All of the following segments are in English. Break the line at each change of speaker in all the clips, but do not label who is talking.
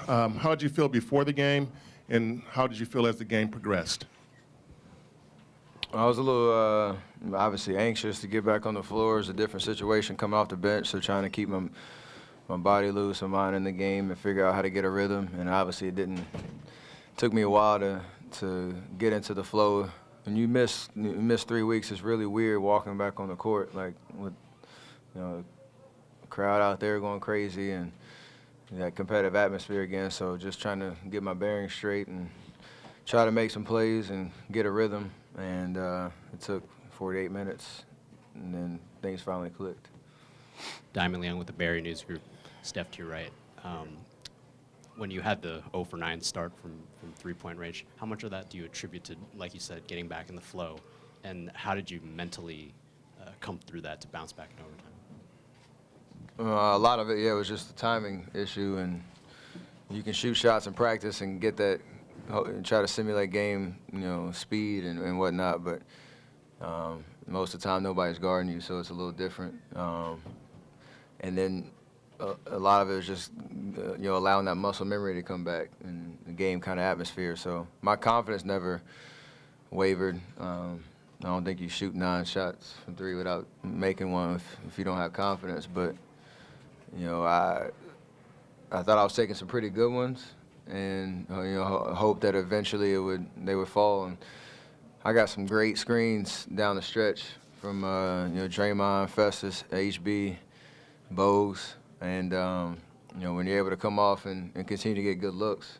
How did you feel before the game, and how did you feel as the game progressed?
I was a little, obviously anxious to get back on the floor. It's a different situation coming off the bench, so trying to keep my body loose, my mind in the game, and figure out how to get a rhythm. And obviously, it took me a while to get into the flow. When you miss 3 weeks, it's really weird walking back on the court, like with a crowd out there going crazy and that competitive atmosphere again. So just trying to get my bearings straight and try to make some plays and get a rhythm. And it took 48 minutes, and then things finally clicked.
Diamond Leon with the Barry News Group. Steph, to your right. When you had the 0 for 9 start from three-point range, how much of that do you attribute to, like you said, getting back in the flow? And how did you mentally come through that to bounce back in overtime?
A lot of it, yeah, was just a timing issue. And you can shoot shots in practice and get that and try to simulate game, speed and whatnot. But most of the time, nobody's guarding you, so it's a little different. And then a lot of it was just, allowing that muscle memory to come back and the game kind of atmosphere. So my confidence never wavered. I don't think you shoot 9 shots from 3 without making one if you don't have confidence. But, I thought I was taking some pretty good ones, and hope that eventually they would fall. And I got some great screens down the stretch from Draymond, Festus, HB, Bogues. And, when you're able to come off and continue to get good looks,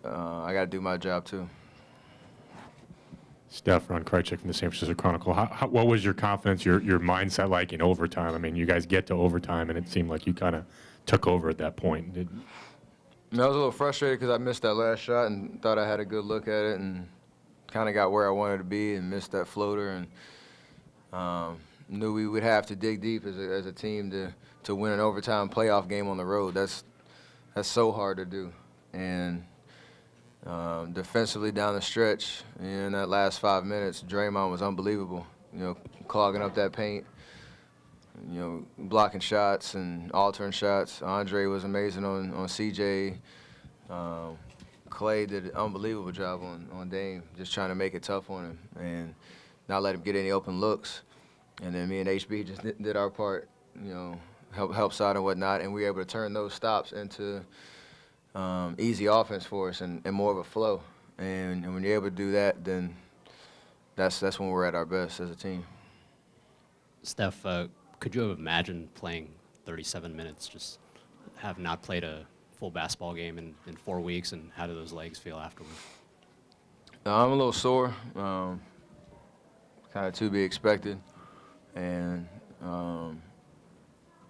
I got to do my job too.
Steph, Ron Krychek from the San Francisco Chronicle. What was your confidence, your mindset like in overtime? I mean, you guys get to overtime, and it seemed like you kind of took over at that point.
I was a little frustrated because I missed that last shot and thought I had a good look at it and kind of got where I wanted to be and missed that floater. And knew we would have to dig deep as a team to win an overtime playoff game on the road. That's so hard to do. And defensively down the stretch, in that last 5 minutes, Draymond was unbelievable. Clogging up that paint, blocking shots and altering shots. Andre was amazing on CJ. Clay did an unbelievable job on Dame, just trying to make it tough on him and not let him get any open looks. And then me and HB just did our part, help side and whatnot, and we were able to turn those stops into easy offense for us and more of a flow. And when you're able to do that, then that's when we're at our best as a team.
Steph, could you have imagined playing 37 minutes, just have not played a full basketball game in 4 weeks, and how do those legs feel afterwards?
I'm a little sore, kind of to be expected. And,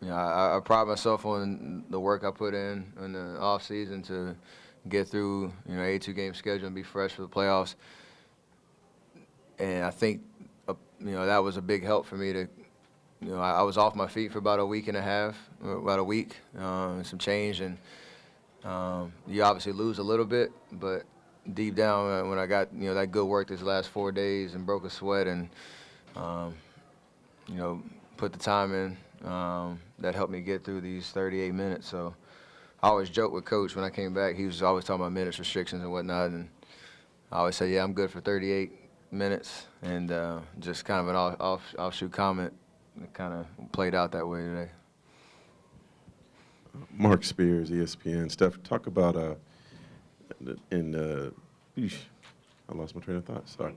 I pride myself on the work I put in the off season to get through, 82-game schedule and be fresh for the playoffs. And I think, that was a big help for me to, I was off my feet for about a week and a half, about a week, some change. And you obviously lose a little bit, but deep down when I got, that good work these last 4 days and broke a sweat and, put the time in, that helped me get through these 38 minutes. So I always joke with Coach when I came back. He was always talking about minutes restrictions and whatnot, and I always say, yeah, I'm good for 38 minutes, and just kind of an offshoot comment. It kind of played out that way today.
Mark Spears, ESPN. Steph, talk about I lost my train of thought. Sorry.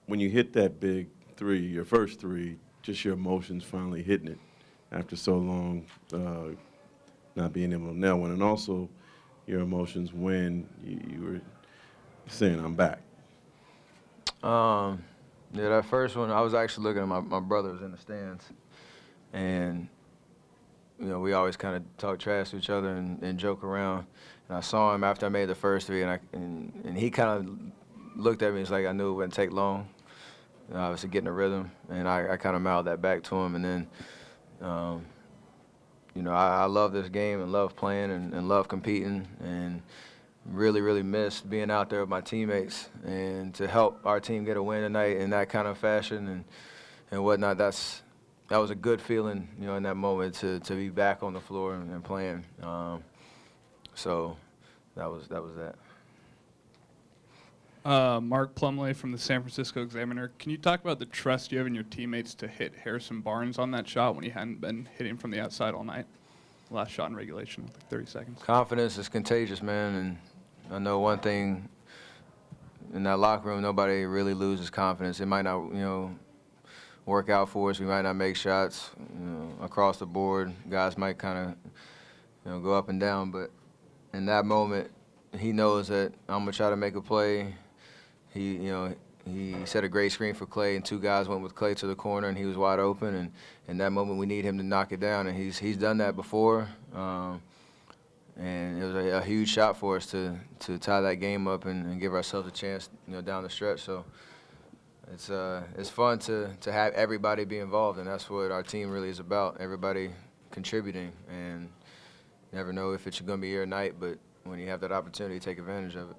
When you hit that big three, your first three, just your emotions finally hitting it after so long, not being able to nail one, and also your emotions when you were saying, I'm back.
Yeah, that first one, I was actually looking at my brother was in the stands, and we always kind of talk trash to each other and joke around. And I saw him after I made the first three, and he kind of looked at me. It's like I knew it wouldn't take long. Obviously getting a rhythm, and I kind of mouthed that back to him. And then, I love this game and love playing and love competing, and really, really missed being out there with my teammates and to help our team get a win tonight in that kind of fashion and whatnot. That's that was a good feeling, in that moment to be back on the floor and playing. So that was that.
Mark Plumley from the San Francisco Examiner. Can you talk about the trust you have in your teammates to hit Harrison Barnes on that shot when he hadn't been hitting from the outside all night? Last shot in regulation, like 30 seconds.
Confidence is contagious, man, and I know one thing, in that locker room, nobody really loses confidence. It might not, work out for us. We might not make shots, across the board. Guys might kind of, go up and down, but in that moment, he knows that I'm gonna try to make a play. He set a great screen for Clay, and two guys went with Clay to the corner, and he was wide open. And in that moment, we need him to knock it down, and he's done that before. And it was a huge shot for us to tie that game up and give ourselves a chance, down the stretch. So it's fun to have everybody be involved, and that's what our team really is about. Everybody contributing, and you never know if it's going to be your night, but when you have that opportunity, take advantage of it.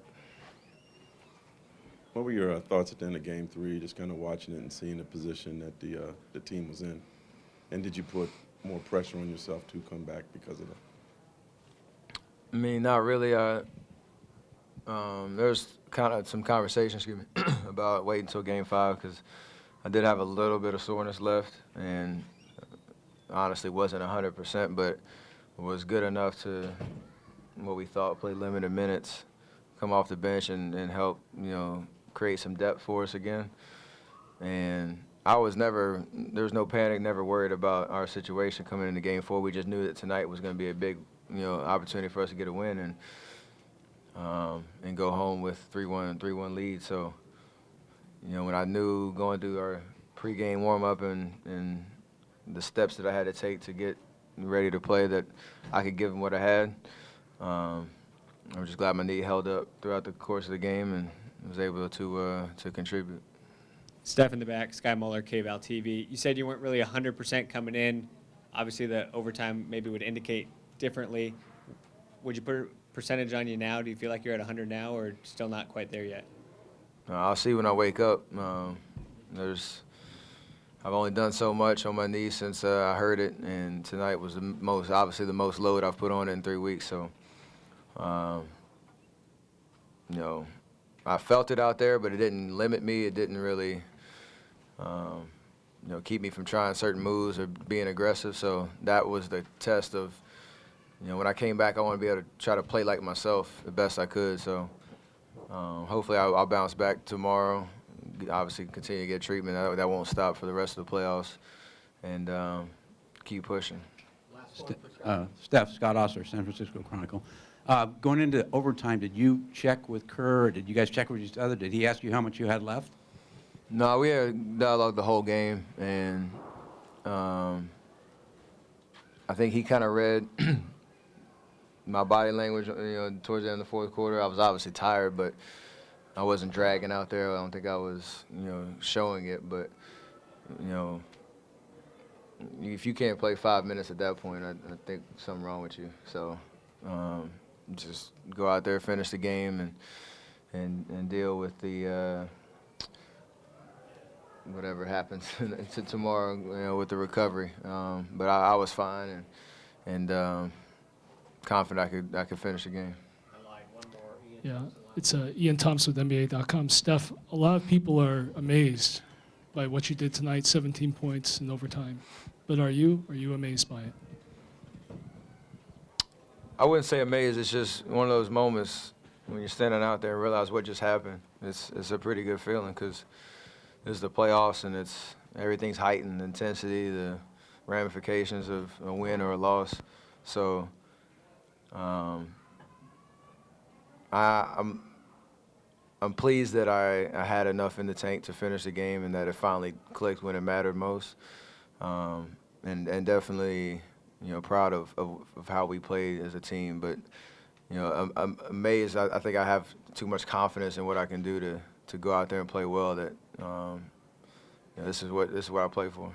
What were your thoughts at the end of Game 3, just kind of watching it and seeing the position that the team was in? And did you put more pressure on yourself to come back because of that?
I mean, not really. There's kind of some conversation, about waiting until Game 5 because I did have a little bit of soreness left, and honestly wasn't 100%, but was good enough to, what we thought, play limited minutes, come off the bench and help, create some depth for us again. And there was no panic, never worried about our situation coming into Game 4. We just knew that tonight was going to be a big, opportunity for us to get a win and go home with 3-1 lead. So, when I knew going through our pregame warm-up and the steps that I had to take to get ready to play, that I could give them what I had. I'm just glad my knee held up throughout the course of the game and was able to contribute.
Steph in the back, Sky Muller, KVAL TV. You said you weren't really 100% coming in. Obviously, the overtime maybe would indicate differently. Would you put a percentage on you now? Do you feel like you're at 100 now, or still not quite there yet?
I'll see when I wake up. I've only done so much on my knee since I heard it, and tonight was obviously the most load I've put on it in 3 weeks. So, I felt it out there, but it didn't limit me. It didn't really, keep me from trying certain moves or being aggressive. So that was the test of, when I came back, I want to be able to try to play like myself the best I could. So hopefully I'll bounce back tomorrow. Obviously continue to get treatment. That won't stop for the rest of the playoffs, and keep pushing.
Steph, Scott Osler, San Francisco Chronicle. Going into overtime, did you check with Kerr, or did you guys check with each other? Did he ask you how much you had left?
No, we had dialogue the whole game, and I think he kind of read my body language, towards the end of the fourth quarter. I was obviously tired, but I wasn't dragging out there. I don't think I was, showing it, but, if you can't play 5 minutes at that point, I think something wrong with you. So just go out there, finish the game, and deal with the whatever happens to tomorrow, with the recovery. But I was fine and confident I could finish the game.
Yeah, it's Ian Thompson with NBA.com. Steph, a lot of people are amazed by what you did tonight, 17 points in overtime. But are you amazed by it?
I wouldn't say amazed. It's just one of those moments when you're standing out there and realize what just happened. It's a pretty good feeling because it's the playoffs and everything's heightened, intensity, the ramifications of a win or a loss. So I'm pleased that I had enough in the tank to finish the game and that it finally clicked when it mattered most. And definitely, proud of how we played as a team. But, I'm amazed. I think I have too much confidence in what I can do to go out there and play well that, this is what I play for.